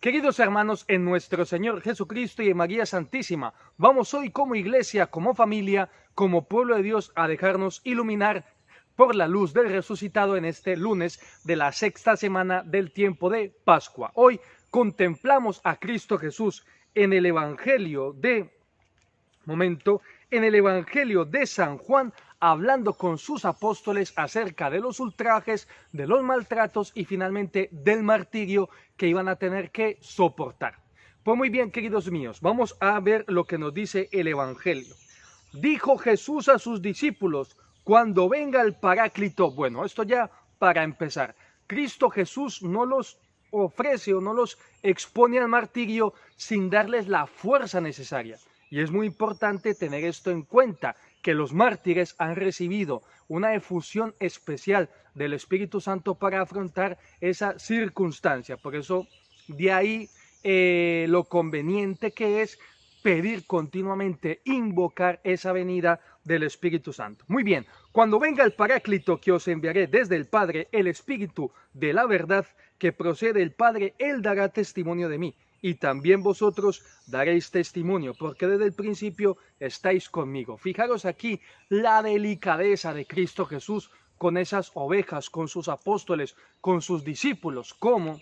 Queridos hermanos, en nuestro Señor Jesucristo y en María Santísima, vamos hoy como iglesia, como familia, como pueblo de Dios a dejarnos iluminar por la luz del resucitado en este lunes de la sexta semana del tiempo de Pascua. Hoy contemplamos a Cristo Jesús en el Evangelio de San Juan, hablando con sus apóstoles acerca de los ultrajes, de los maltratos y finalmente del martirio que iban a tener que soportar. Pues muy bien, queridos míos, vamos a ver lo que nos dice el Evangelio. Dijo Jesús a sus discípulos: cuando venga el Paráclito, bueno, esto ya para empezar, Cristo Jesús no los ofrece o no los expone al martirio sin darles la fuerza necesaria. Y es muy importante tener esto en cuenta, que los mártires han recibido una efusión especial del Espíritu Santo para afrontar esa circunstancia. Por eso, de ahí lo conveniente que es pedir continuamente, invocar esa venida del Espíritu Santo. Muy bien, cuando venga el Paráclito que os enviaré desde el Padre, el Espíritu de la verdad que procede del Padre, Él dará testimonio de mí. Y también vosotros daréis testimonio, porque desde el principio estáis conmigo. Fijaros aquí la delicadeza de Cristo Jesús con esas ovejas, con sus apóstoles, con sus discípulos, cómo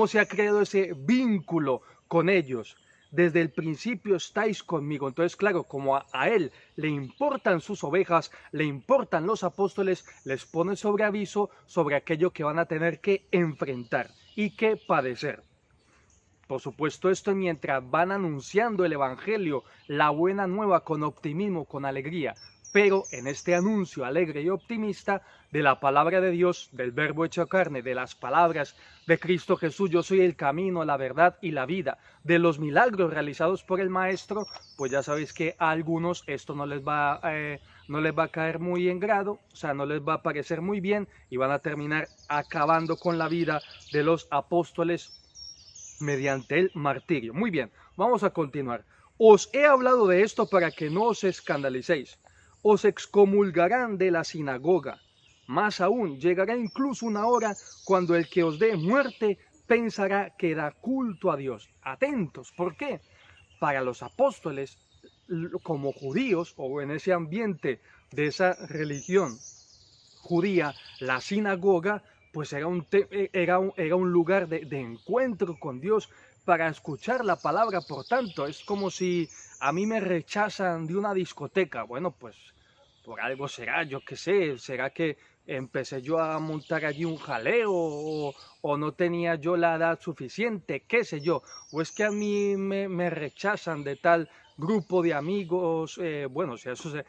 se ha creado ese vínculo con ellos. Desde el principio estáis conmigo. Entonces, claro, como a él le importan sus ovejas, le importan los apóstoles, les pone sobre aviso sobre aquello que van a tener que enfrentar y que padecer. Por supuesto, esto mientras van anunciando el Evangelio, la buena nueva, con optimismo, con alegría. Pero en este anuncio alegre y optimista de la palabra de Dios, del Verbo hecho carne, de las palabras de Cristo Jesús, yo soy el camino, la verdad y la vida, de los milagros realizados por el Maestro, pues ya sabéis que a algunos esto no les va a caer muy en grado, o sea, no les va a parecer muy bien y van a terminar acabando con la vida de los apóstoles mediante el martirio. Muy bien, vamos a continuar. Os he hablado de esto para que no os escandalicéis. Os excomulgarán de la sinagoga. Más aún, llegará incluso una hora cuando el que os dé muerte pensará que da culto a Dios. Atentos, ¿por qué? Para los apóstoles, como judíos o en ese ambiente de esa religión judía, la sinagoga pues era un lugar de encuentro con Dios para escuchar la palabra. Por tanto, es como si a mí me rechazan de una discoteca. Bueno, pues por algo será, yo qué sé, será que empecé yo a montar allí un jaleo o no tenía yo la edad suficiente, qué sé yo, o es que a mí me rechazan de tal grupo de amigos, bueno, si eso se,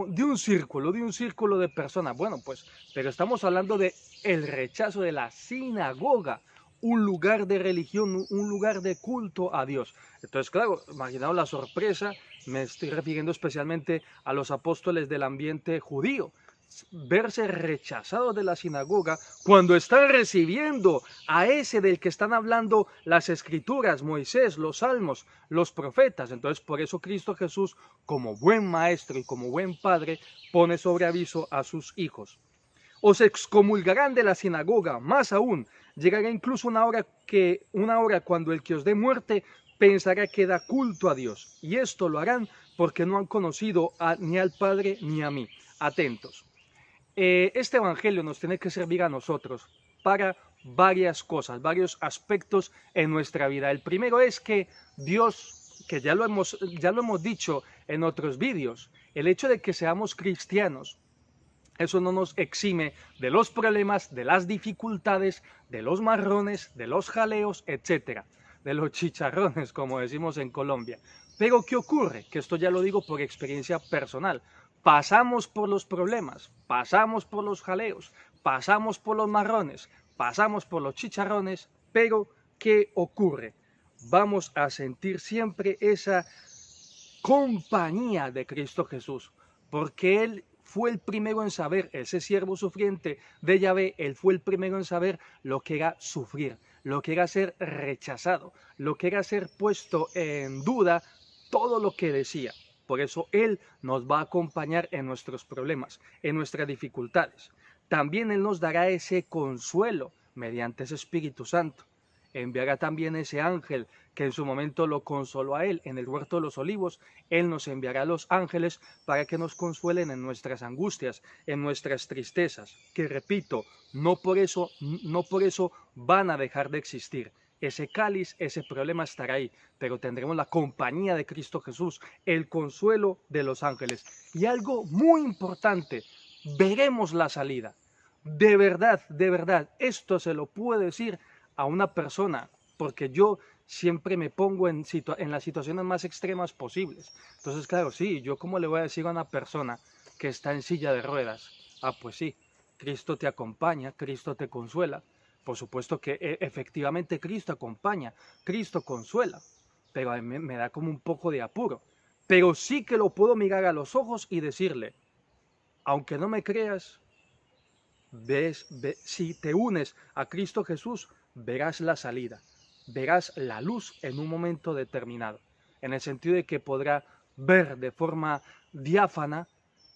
de un círculo de personas, bueno, pues, pero estamos hablando de el rechazo de la sinagoga, un lugar de religión, un lugar de culto a Dios. Entonces, claro, imaginaos la sorpresa, me estoy refiriendo especialmente a los apóstoles del ambiente judío, verse rechazados de la sinagoga cuando están recibiendo a ese del que están hablando las escrituras, Moisés, los salmos, los profetas. Entonces, por eso Cristo Jesús, como buen maestro y como buen padre, pone sobre aviso a sus hijos. Os excomulgarán de la sinagoga, más aún, llegará incluso una hora cuando el que os dé muerte pensará que da culto a Dios. Y esto lo harán porque no han conocido ni al Padre ni a mí. Atentos. Este evangelio nos tiene que servir a nosotros para varias cosas, varios aspectos en nuestra vida. El primero es que Dios, que ya lo hemos dicho en otros vídeos, el hecho de que seamos cristianos, eso no nos exime de los problemas, de las dificultades, de los marrones, de los jaleos, etcétera, de los chicharrones, como decimos en Colombia. Pero ¿qué ocurre? Que esto ya lo digo por experiencia personal. Pasamos por los problemas, pasamos por los jaleos, pasamos por los marrones, pasamos por los chicharrones, pero ¿qué ocurre? Vamos a sentir siempre esa compañía de Cristo Jesús, porque Él fue el primero en saber, ese siervo sufriente de Yahvé, Él fue el primero en saber lo que era sufrir, lo que era ser rechazado, lo que era ser puesto en duda todo lo que decía. Por eso Él nos va a acompañar en nuestros problemas, en nuestras dificultades. También Él nos dará ese consuelo mediante ese Espíritu Santo. enviará también ese ángel que en su momento lo consoló a él en el huerto de los olivos. Él nos enviará a los ángeles para que nos consuelen en nuestras angustias, en nuestras tristezas, que repito, no por eso van a dejar de existir. Ese cáliz, ese problema estará ahí, pero tendremos la compañía de Cristo Jesús, el consuelo de los ángeles. Y algo muy importante, veremos la salida. De verdad, esto se lo puedo decir a una persona, porque yo siempre me pongo en las situaciones más extremas posibles. Entonces, claro, sí, yo cómo le voy a decir a una persona que está en silla de ruedas, ah, pues sí, Cristo te acompaña, Cristo te consuela. Por supuesto que efectivamente Cristo acompaña, Cristo consuela, pero a mí me da como un poco de apuro. Pero sí que lo puedo mirar a los ojos y decirle, aunque no me creas, si te unes a Cristo Jesús, verás la salida, verás la luz en un momento determinado, en el sentido de que podrá ver de forma diáfana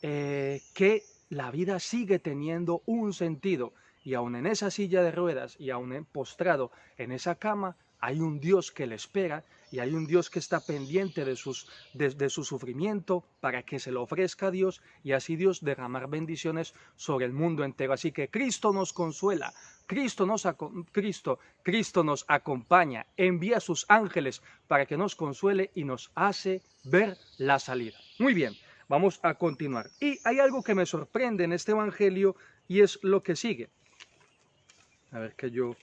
que la vida sigue teniendo un sentido, y aun en esa silla de ruedas y aun postrado en esa cama, hay un Dios que le espera y hay un Dios que está pendiente de su sufrimiento para que se lo ofrezca a Dios y así Dios derramar bendiciones sobre el mundo entero. Así que Cristo nos consuela, Cristo nos acompaña, envía a sus ángeles para que nos consuele y nos hace ver la salida. Muy bien, vamos a continuar. Y hay algo que me sorprende en este evangelio y es lo que sigue. A ver que yo...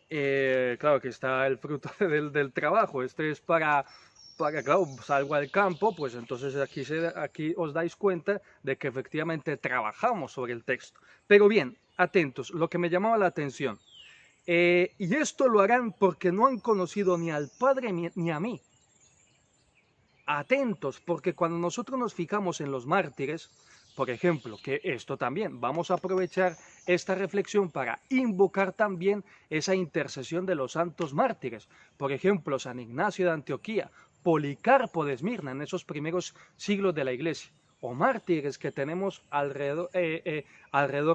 claro que está el fruto del trabajo. Este es para, claro, salgo al campo, pues entonces aquí os dais cuenta de que efectivamente trabajamos sobre el texto. Pero bien, atentos, lo que me llamaba la atención. Y esto lo harán porque no han conocido ni al Padre ni a mí. Atentos, porque cuando nosotros nos fijamos en los mártires, por ejemplo, que esto también, vamos a aprovechar esta reflexión para invocar también esa intercesión de los santos mártires. Por ejemplo, San Ignacio de Antioquía, Policarpo de Esmirna en esos primeros siglos de la Iglesia, o mártires que tenemos alrededor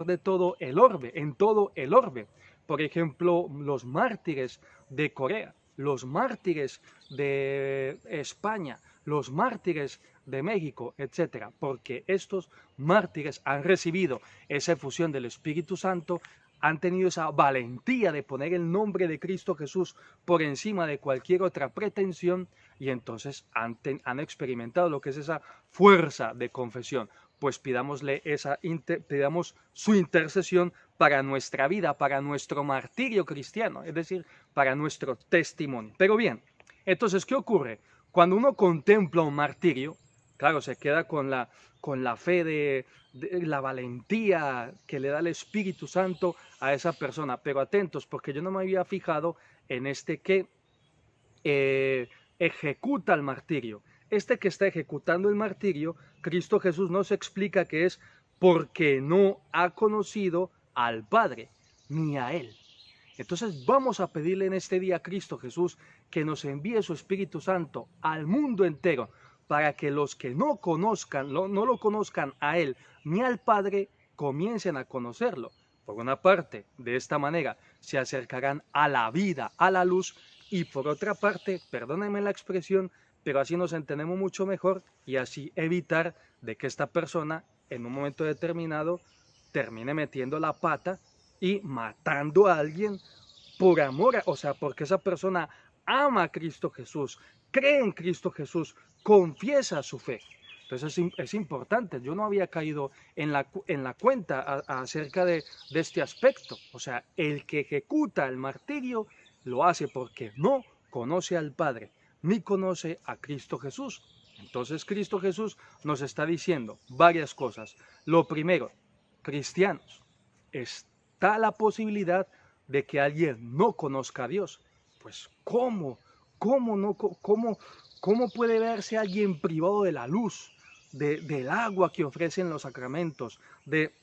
de todo el orbe, en todo el orbe. Por ejemplo, los mártires de Corea, los mártires de España, los mártires de México, etcétera, porque estos mártires han recibido esa efusión del Espíritu Santo, han tenido esa valentía de poner el nombre de Cristo Jesús por encima de cualquier otra pretensión y entonces han experimentado lo que es esa fuerza de confesión. Pues pidamos su intercesión para nuestra vida, para nuestro martirio cristiano, es decir, para nuestro testimonio. Pero bien, entonces, ¿qué ocurre? Cuando uno contempla un martirio, claro, se queda con la fe de la valentía que le da el Espíritu Santo a esa persona. Pero atentos, porque yo no me había fijado en este que ejecuta el martirio. Este que está ejecutando el martirio, Cristo Jesús nos explica que es porque no ha conocido al Padre ni a Él. Entonces vamos a pedirle en este día a Cristo Jesús que nos envíe su Espíritu Santo al mundo entero para que los que no lo conozcan a Él ni al Padre comiencen a conocerlo. Por una parte, de esta manera se acercarán a la vida, a la luz, y por otra parte, perdónenme la expresión, pero así nos entendemos mucho mejor y así evitar de que esta persona en un momento determinado termine metiendo la pata y matando a alguien por amor, o sea, porque esa persona ama a Cristo Jesús, cree en Cristo Jesús, confiesa su fe. Entonces es importante, yo no había caído en la cuenta acerca de este aspecto. O sea, el que ejecuta el martirio lo hace porque no conoce al Padre, ni conoce a Cristo Jesús. Entonces Cristo Jesús nos está diciendo varias cosas. Lo primero, cristianos, está la posibilidad de que alguien no conozca a Dios. Pues ¿cómo puede verse alguien privado de la luz, del agua que ofrecen los sacramentos, de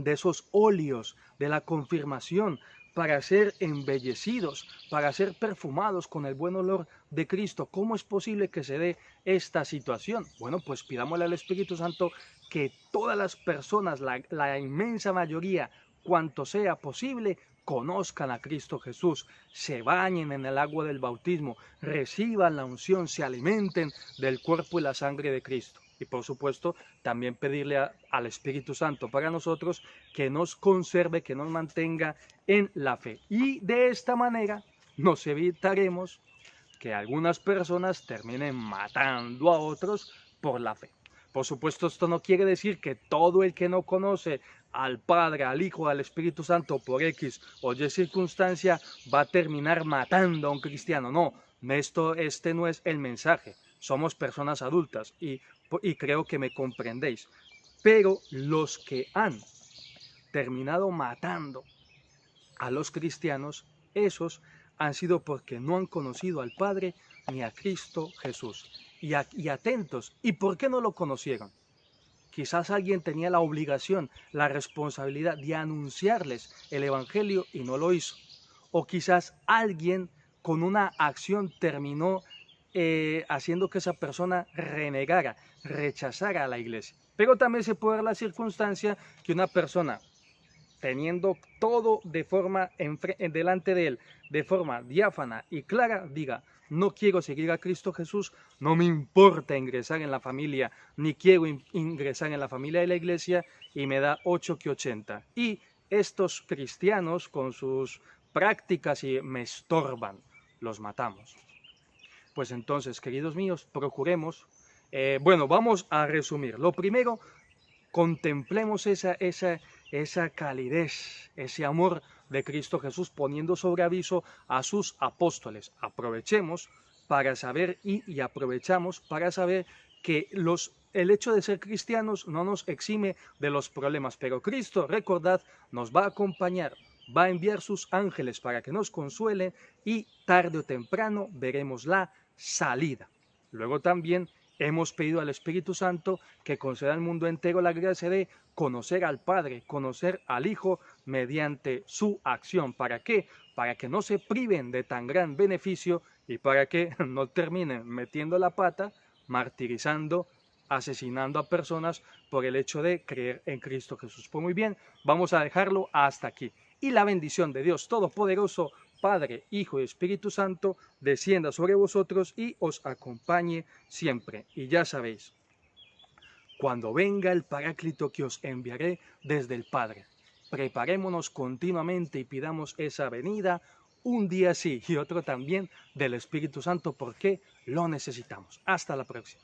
esos óleos, de la confirmación, para ser embellecidos, para ser perfumados con el buen olor de Cristo? ¿Cómo es posible que se dé esta situación? Bueno, pues pidámosle al Espíritu Santo que todas las personas, la inmensa mayoría, cuanto sea posible, conozcan a Cristo Jesús, se bañen en el agua del bautismo, reciban la unción, se alimenten del cuerpo y la sangre de Cristo. Y por supuesto, también pedirle al Espíritu Santo para nosotros que nos conserve, que nos mantenga en la fe. Y de esta manera nos evitaremos que algunas personas terminen matando a otros por la fe. Por supuesto, esto no quiere decir que todo el que no conoce al Padre, al Hijo, al Espíritu Santo por X o Y circunstancia va a terminar matando a un cristiano. No, este no es el mensaje. Somos personas adultas y creo que me comprendéis. Pero los que han terminado matando a los cristianos, esos han sido porque no han conocido al Padre ni a Cristo Jesús. Y atentos, ¿y por qué no lo conocieron? Quizás alguien tenía la obligación, la responsabilidad de anunciarles el Evangelio y no lo hizo. O quizás alguien con una acción terminó haciendo que esa persona renegara, rechazara a la iglesia. Pero también se puede dar la circunstancia que una persona, teniendo todo delante de él, de forma diáfana y clara, diga: no quiero seguir a Cristo Jesús, no me importa ingresar en la familia, ni quiero ingresar en la familia de la iglesia, y me da 8 que 80. Y estos cristianos con sus prácticas me estorban, los matamos. Pues entonces, queridos míos, procuremos, vamos a resumir. Lo primero, contemplemos esa calidez, ese amor de Cristo Jesús poniendo sobre aviso a sus apóstoles. Aprovechemos para saber y aprovechamos para saber que el hecho de ser cristianos no nos exime de los problemas, pero Cristo, recordad, nos va a acompañar, va a enviar sus ángeles para que nos consuelen y tarde o temprano veremos la salida. Luego también hemos pedido al Espíritu Santo que conceda al mundo entero la gracia de conocer al Padre, conocer al Hijo mediante su acción. ¿Para qué? Para que no se priven de tan gran beneficio y para que no terminen metiendo la pata, martirizando, asesinando a personas por el hecho de creer en Cristo Jesús. Pues muy bien, vamos a dejarlo hasta aquí. Y la bendición de Dios Todopoderoso, Padre, Hijo y Espíritu Santo, descienda sobre vosotros y os acompañe siempre. Y ya sabéis, cuando venga el Paráclito que os enviaré desde el Padre, preparémonos continuamente y pidamos esa venida, un día sí y otro también, del Espíritu Santo, porque lo necesitamos. Hasta la próxima.